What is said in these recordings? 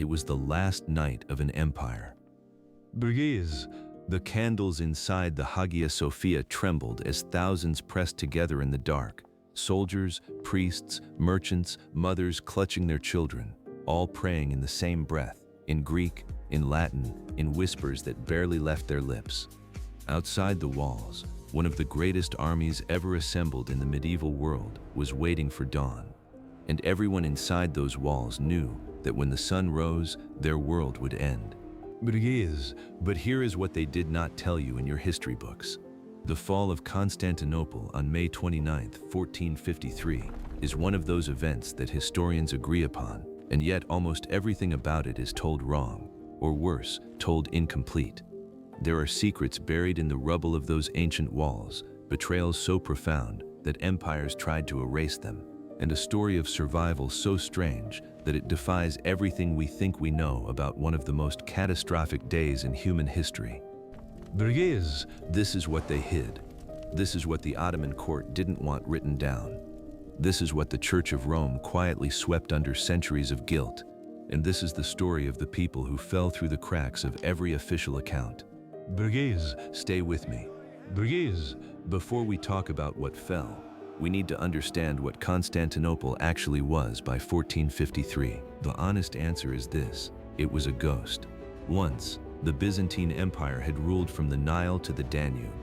It was the last night of an empire. Breeze. The candles inside the Hagia Sophia trembled as thousands pressed together in the dark. Soldiers, priests, merchants, mothers clutching their children, all praying in the same breath, in Greek, in Latin, in whispers that barely left their lips. Outside the walls, one of the greatest armies ever assembled in the medieval world was waiting for dawn. And everyone inside those walls knew that when the sun rose, their world would end. But here is what they did not tell you in your history books. The fall of Constantinople on May 29, 1453, is one of those events that historians agree upon, and yet almost everything about it is told wrong, or worse, told incomplete. There are secrets buried in the rubble of those ancient walls, betrayals so profound that empires tried to erase them, and a story of survival so strange that it defies everything we think we know about one of the most catastrophic days in human history. This is what they hid. This is what the Ottoman court didn't want written down. This is what the Church of Rome quietly swept under centuries of guilt. And this is the story of the people who fell through the cracks of every official account. Stay with me. Before we talk about what fell, we need to understand what Constantinople actually was by 1453. The honest answer is this: it was a ghost. Once, the Byzantine Empire had ruled from the Nile to the Danube.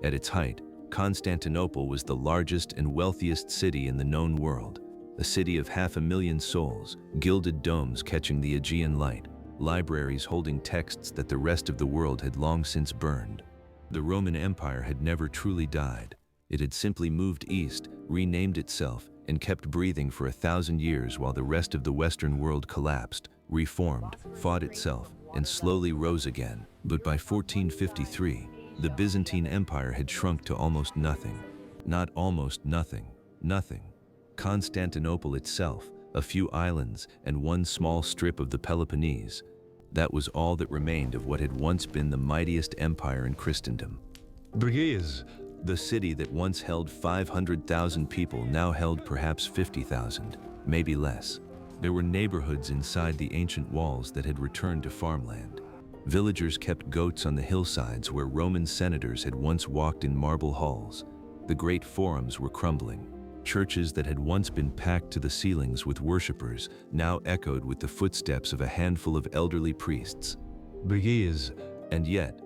At its height, Constantinople was the largest and wealthiest city in the known world, a city of 500,000 souls, gilded domes catching the Aegean light, libraries holding texts that the rest of the world had long since burned. The Roman Empire had never truly died. It had simply moved east, renamed itself, and kept breathing for 1,000 years while the rest of the Western world collapsed, reformed, fought itself, and slowly rose again. But by 1453, the Byzantine Empire had shrunk to almost nothing. Not almost nothing, nothing. Constantinople itself, a few islands, and one small strip of the Peloponnese. That was all that remained of what had once been the mightiest empire in Christendom. The city that once held 500,000 people now held perhaps 50,000, maybe less. There were neighborhoods inside the ancient walls that had returned to farmland. Villagers kept goats on the hillsides where Roman senators had once walked in marble halls. The great forums were crumbling. Churches that had once been packed to the ceilings with worshippers now echoed with the footsteps of a handful of elderly priests. And yet,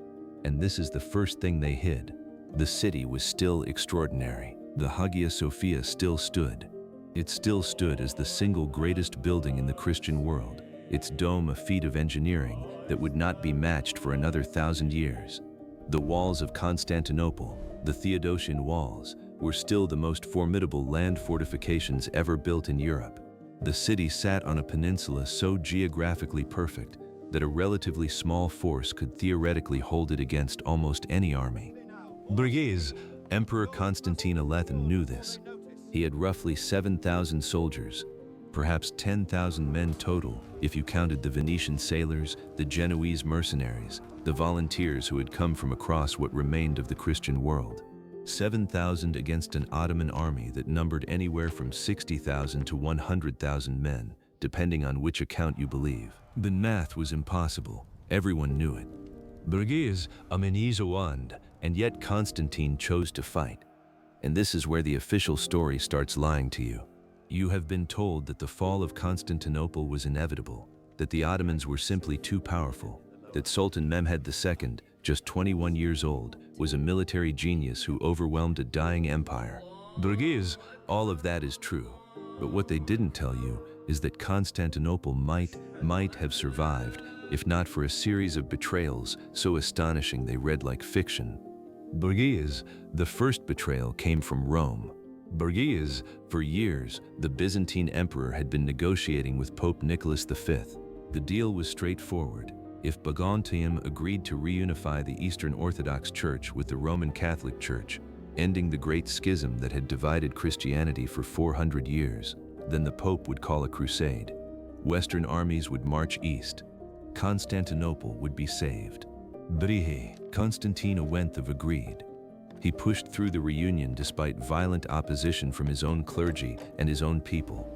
and this is the first thing they hid, the city was still extraordinary. The Hagia Sophia still stood. It still stood as the single greatest building in the Christian world, its dome a feat of engineering that would not be matched for another 1,000 years. The walls of Constantinople, the Theodosian walls, were still the most formidable land fortifications ever built in Europe. The city sat on a peninsula so geographically perfect that a relatively small force could theoretically hold it against almost any army. Emperor Constantine XI knew this. He had roughly 7,000 soldiers, perhaps 10,000 men total if you counted the Venetian sailors, the Genoese mercenaries, the volunteers who had come from across what remained of the Christian world. 7,000 against an Ottoman army that numbered anywhere from 60,000 to 100,000 men, depending on which account you believe. The math was impossible. Everyone knew it. And yet Constantine chose to fight. And this is where the official story starts lying to you. You have been told that the fall of Constantinople was inevitable, that the Ottomans were simply too powerful, that Sultan Mehmed II, just 21 years old, was a military genius who overwhelmed a dying empire. All of that is true. But what they didn't tell you is that Constantinople might have survived if not for a series of betrayals so astonishing they read like fiction. The first betrayal came from Rome. For years, the Byzantine emperor had been negotiating with Pope Nicholas V. The deal was straightforward. If Byzantium agreed to reunify the Eastern Orthodox Church with the Roman Catholic Church, ending the great schism that had divided Christianity for 400 years, then the Pope would call a crusade. Western armies would march east. Constantinople would be saved. Constantine XI agreed. He pushed through the reunion despite violent opposition from his own clergy and his own people.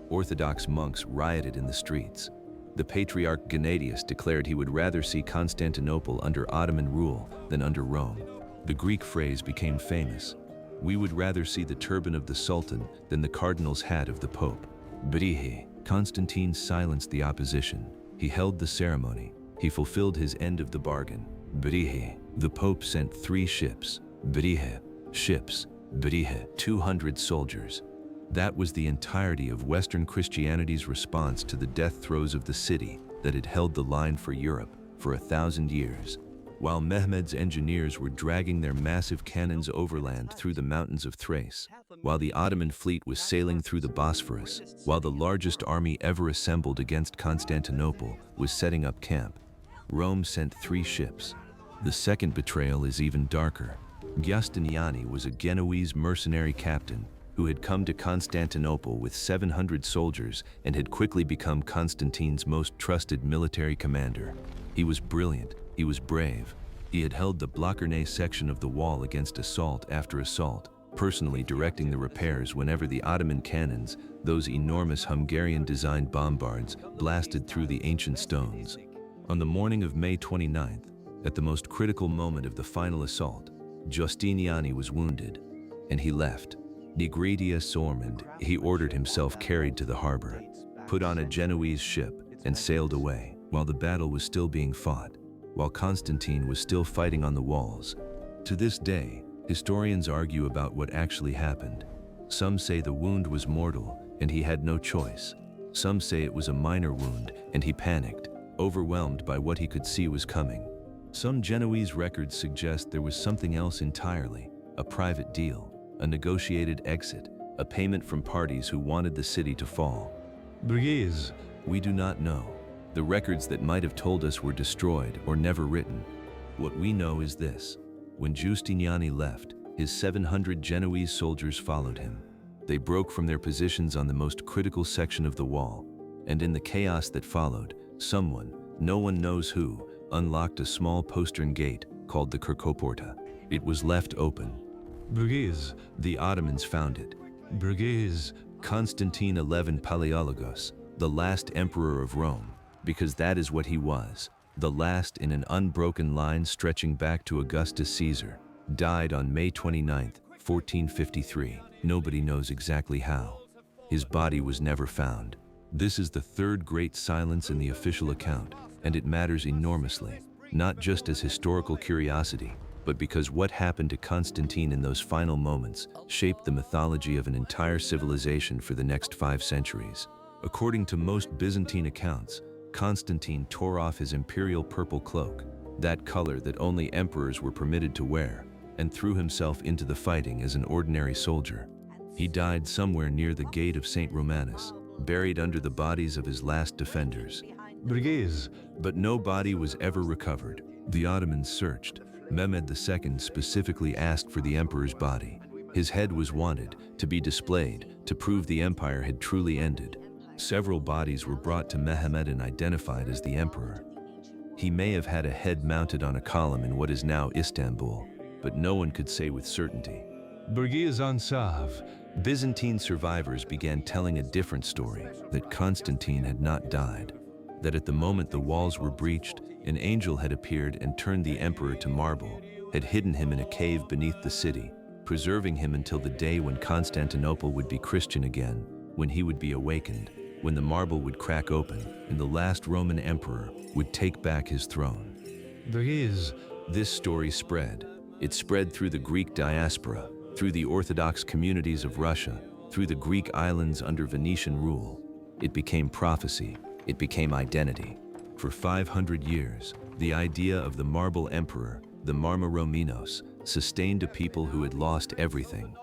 Orthodox monks rioted in the streets. The Patriarch Gennadius declared he would rather see Constantinople under Ottoman rule than under Rome. The Greek phrase became famous: "We would rather see the turban of the Sultan than the cardinal's hat of the Pope." Betrayal. Constantine silenced the opposition. He held the ceremony. He fulfilled his end of the bargain. Betrayal. The Pope sent 3 ships. Betrayal. Ships. Betrayal. 200 soldiers. That was the entirety of Western Christianity's response to the death throes of the city that had held the line for Europe for 1,000 years. While Mehmed's engineers were dragging their massive cannons overland through the mountains of Thrace, while the Ottoman fleet was sailing through the Bosphorus, while the largest army ever assembled against Constantinople was setting up camp, Rome sent 3 ships. The second betrayal is even darker. Giustiniani was a Genoese mercenary captain who had come to Constantinople with 700 soldiers and had quickly become Constantine's most trusted military commander. He was brilliant. He was brave. He had held the Blockernay section of the wall against assault after assault, personally directing the repairs whenever the Ottoman cannons, those enormous Hungarian-designed bombards, blasted through the ancient stones. On the morning of May 29th, at the most critical moment of the final assault, Giustiniani was wounded, and he left. Negridia Sormond, he ordered himself carried to the harbor, put on a Genoese ship, and sailed away, while the battle was still being fought, while Constantine was still fighting on the walls. To this day, historians argue about what actually happened. Some say the wound was mortal, and he had no choice. Some say it was a minor wound, and he panicked, overwhelmed by what he could see was coming. Some Genoese records suggest there was something else entirely, a private deal, a negotiated exit, a payment from parties who wanted the city to fall. Betrayals. We do not know. The records that might have told us were destroyed or never written. What we know is this: when Giustiniani left, his 700 Genoese soldiers followed him. They broke from their positions on the most critical section of the wall, and in the chaos that followed, someone, no one knows who, unlocked a small postern gate called the Kerkoporta. It was left open. Betrayals. The Ottomans found it. Betrayals. Constantine XI Palaiologos, the last emperor of Rome, because that is what he was, the last in an unbroken line stretching back to Augustus Caesar, died on May 29, 1453. Nobody knows exactly how. His body was never found. This is the third great silence in the official account, and it matters enormously, not just as historical curiosity, but because what happened to Constantine in those final moments shaped the mythology of an entire civilization for the next 5 centuries. According to most Byzantine accounts, Constantine tore off his imperial purple cloak, that color that only emperors were permitted to wear, and threw himself into the fighting as an ordinary soldier. He died somewhere near the gate of St. Romanus, buried under the bodies of his last defenders. Betrayals. But no body was ever recovered. The Ottomans searched. Mehmed II specifically asked for the emperor's body. His head was wanted, to be displayed, to prove the empire had truly ended. Several bodies were brought to Mehmed and identified as the emperor. He may have had a head mounted on a column in what is now Istanbul, but no one could say with certainty. Betrayals on Sav. Byzantine survivors began telling a different story, that Constantine had not died, that at the moment the walls were breached, an angel had appeared and turned the emperor to marble, had hidden him in a cave beneath the city, preserving him until the day when Constantinople would be Christian again, when he would be awakened, when the marble would crack open and the last Roman emperor would take back his throne. This story spread. It spread through the Greek diaspora, through the Orthodox communities of Russia, through the Greek islands under Venetian rule. It became prophecy. It became identity. For 500 years, the idea of the marble emperor, the Marmarominos, sustained a people who had lost everything.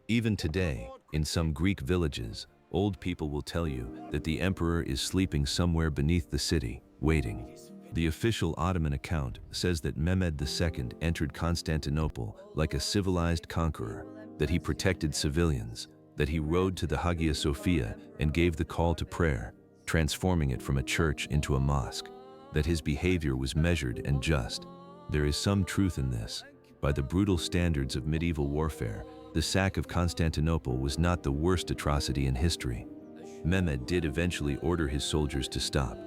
Even today, in some Greek villages, old people will tell you that the emperor is sleeping somewhere beneath the city, waiting. The official Ottoman account says that Mehmed II entered Constantinople like a civilized conqueror, that he protected civilians, that he rode to the Hagia Sophia and gave the call to prayer, transforming it from a church into a mosque, that his behavior was measured and just. There is some truth in this. By the brutal standards of medieval warfare, the sack of Constantinople was not the worst atrocity in history. Mehmed did eventually order his soldiers to stop.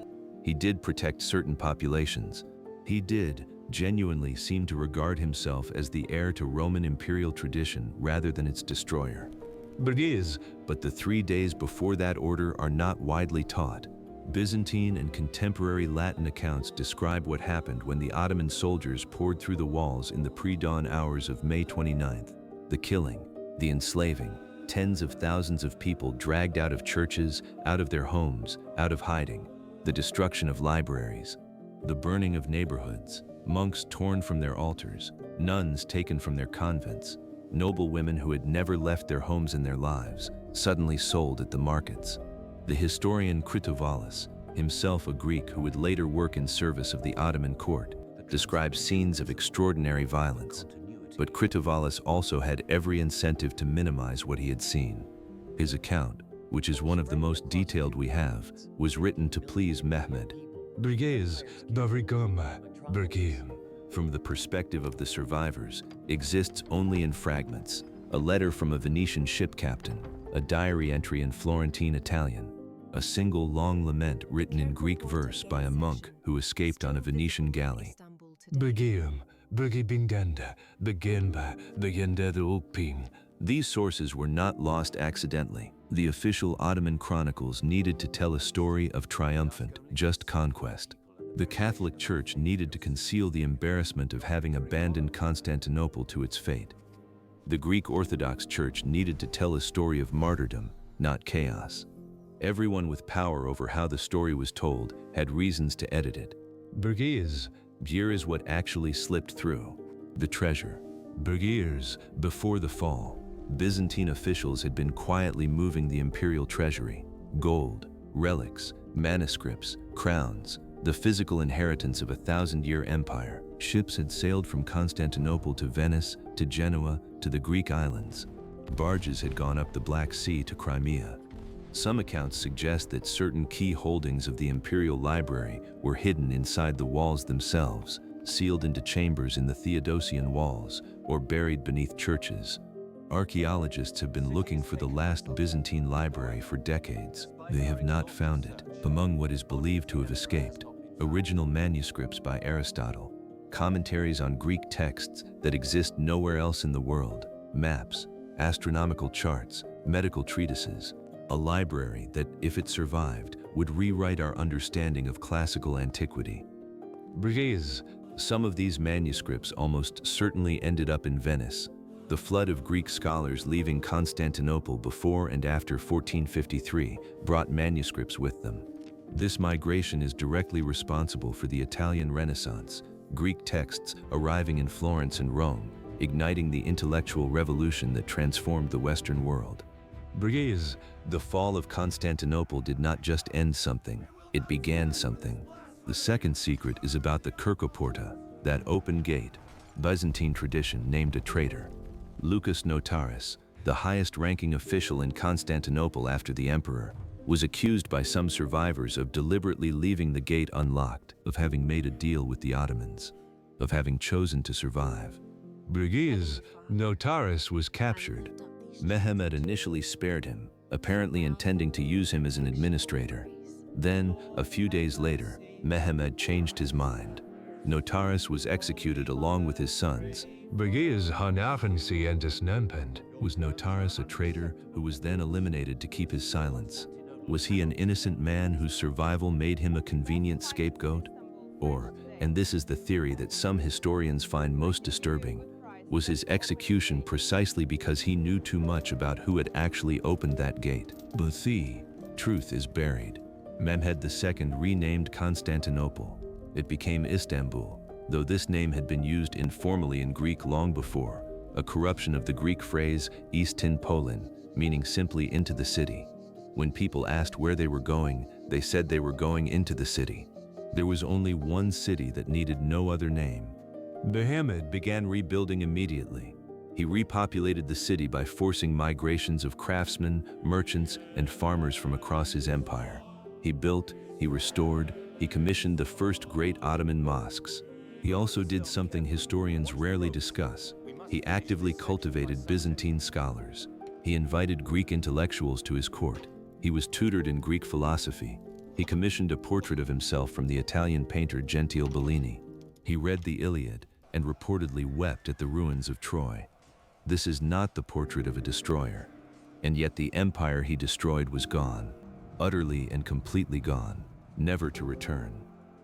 He did protect certain populations. He did genuinely seem to regard himself as the heir to Roman imperial tradition rather than its destroyer. But the 3 days before that order are not widely taught. Byzantine and contemporary Latin accounts describe what happened when the Ottoman soldiers poured through the walls in the pre-dawn hours of May 29th. The killing, the enslaving, tens of thousands of people dragged out of churches, out of their homes, out of hiding, the destruction of libraries, the burning of neighborhoods, monks torn from their altars, nuns taken from their convents, noble women who had never left their homes in their lives, suddenly sold at the markets. The historian Kritovalis, himself a Greek who would later work in service of the Ottoman court, describes scenes of extraordinary violence. But Kritovalis also had every incentive to minimize what he had seen. His account, which is one of the most detailed we have, was written to please Mehmed. From the perspective of the survivors, exists only in fragments. A letter from a Venetian ship captain, a diary entry in Florentine Italian, a single long lament written in Greek verse by a monk who escaped on a Venetian galley. These sources were not lost accidentally. The official Ottoman chronicles needed to tell a story of triumphant, just conquest. The Catholic Church needed to conceal the embarrassment of having abandoned Constantinople to its fate. The Greek Orthodox Church needed to tell a story of martyrdom, not chaos. Everyone with power over how the story was told had reasons to edit it. Here is what actually slipped through. The treasure. Before the fall, Byzantine officials had been quietly moving the imperial treasury, gold, relics, manuscripts, crowns, the physical inheritance of a 1,000-year empire. Ships had sailed from Constantinople to Venice, to Genoa, to the Greek islands. Barges had gone up the Black Sea to Crimea. Some accounts suggest that certain key holdings of the imperial library were hidden inside the walls themselves, sealed into chambers in the Theodosian walls, or buried beneath churches. Archaeologists have been looking for the last Byzantine library for decades. They have not found it. Among what is believed to have escaped, original manuscripts by Aristotle, commentaries on Greek texts that exist nowhere else in the world, maps, astronomical charts, medical treatises, a library that, if it survived, would rewrite our understanding of classical antiquity. Some of these manuscripts almost certainly ended up in Venice, the flood of Greek scholars leaving Constantinople before and after 1453 brought manuscripts with them. This migration is directly responsible for the Italian Renaissance, Greek texts arriving in Florence and Rome, igniting the intellectual revolution that transformed the Western world. The fall of Constantinople did not just end something, it began something. The second secret is about the Kerkoporta, that open gate. Byzantine tradition named a traitor. Lucas Notaras, the highest-ranking official in Constantinople after the emperor, was accused by some survivors of deliberately leaving the gate unlocked, of having made a deal with the Ottomans, of having chosen to survive. Notaras was captured. Mehmed initially spared him, apparently intending to use him as an administrator. Then, a few days later, Mehmed changed his mind. Notaras was executed along with his sons. Was Notaras a traitor who was then eliminated to keep his silence? Was he an innocent man whose survival made him a convenient scapegoat? Or, and this is the theory that some historians find most disturbing, was his execution precisely because he knew too much about who had actually opened that gate? But the truth is buried. Mehmed II renamed Constantinople. It became Istanbul, though this name had been used informally in Greek long before, a corruption of the Greek phrase Eastin Polin, meaning simply into the city. When people asked where they were going, they said they were going into the city. There was only one city that needed no other name. Mehmed began rebuilding immediately. He repopulated the city by forcing migrations of craftsmen, merchants, and farmers from across his empire. He built, he restored, he commissioned the first great Ottoman mosques. He also did something historians rarely discuss. He actively cultivated Byzantine scholars. He invited Greek intellectuals to his court. He was tutored in Greek philosophy. He commissioned a portrait of himself from the Italian painter Gentile Bellini. He read the Iliad and reportedly wept at the ruins of Troy. This is not the portrait of a destroyer, and yet the empire he destroyed was gone, utterly and completely gone, never to return.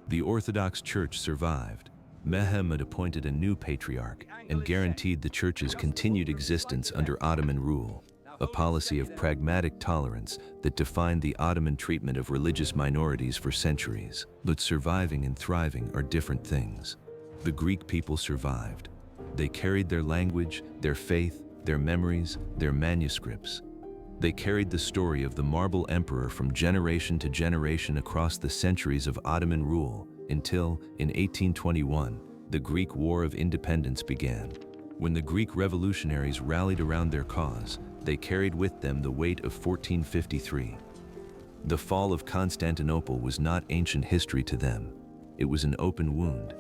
The Orthodox Church survived. Mehmed appointed a new patriarch and guaranteed the Church's continued existence under Ottoman rule, a policy of pragmatic tolerance that defined the Ottoman treatment of religious minorities for centuries. But surviving and thriving are different things. The Greek people survived. They carried their language, their faith, their memories, their manuscripts. They carried the story of the Marble Emperor from generation to generation across the centuries of Ottoman rule until, in 1821, the Greek War of Independence began. When the Greek revolutionaries rallied around their cause, they carried with them the weight of 1453. The fall of Constantinople was not ancient history to them. It was an open wound.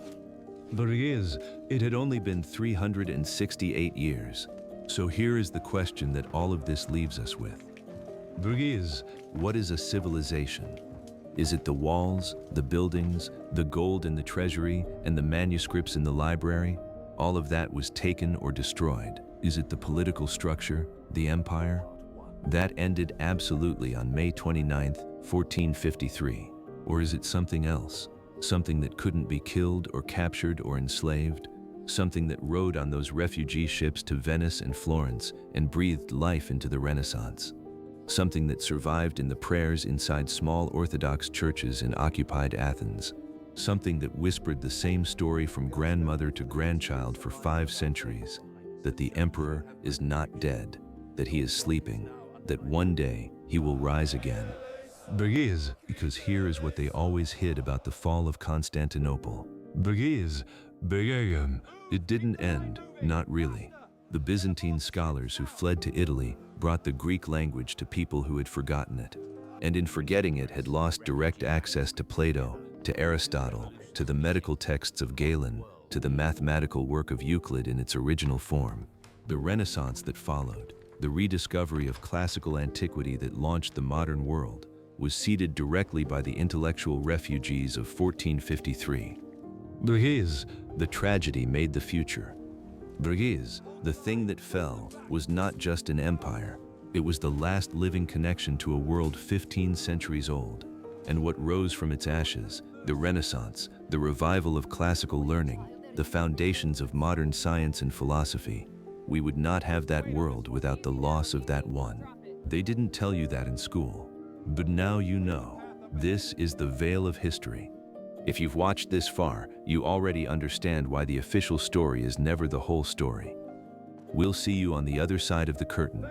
But it had only been 368 years. So here is the question that all of this leaves us with. What is a civilization? Is it the walls, the buildings, the gold in the treasury, and the manuscripts in the library? All of that was taken or destroyed. Is it the political structure, the empire? That ended absolutely on May 29th, 1453. Or is it something else? Something that couldn't be killed or captured or enslaved? Something that rode on those refugee ships to Venice and Florence and breathed life into the Renaissance? Something that survived in the prayers inside small Orthodox churches in occupied Athens? Something that whispered the same story from grandmother to grandchild for 5 centuries, that the emperor is not dead, that he is sleeping, that one day he will rise again. Because here is what they always hid about the fall of Constantinople. It didn't end, not really. The Byzantine scholars who fled to Italy brought the Greek language to people who had forgotten it, and in forgetting it had lost direct access to Plato, to Aristotle, to the medical texts of Galen, to the mathematical work of Euclid in its original form. The Renaissance that followed, the rediscovery of classical antiquity that launched the modern world, was seeded directly by the intellectual refugees of 1453. The tragedy made the future. The thing that fell, was not just an empire. It was the last living connection to a world 15 centuries old. And what rose from its ashes, the Renaissance, the revival of classical learning, the foundations of modern science and philosophy, we would not have that world without the loss of that one. They didn't tell you that in school, but now you know. This is the veil of history. If you've watched this far, you already understand why the official story is never the whole story. We'll see you on the other side of the curtain.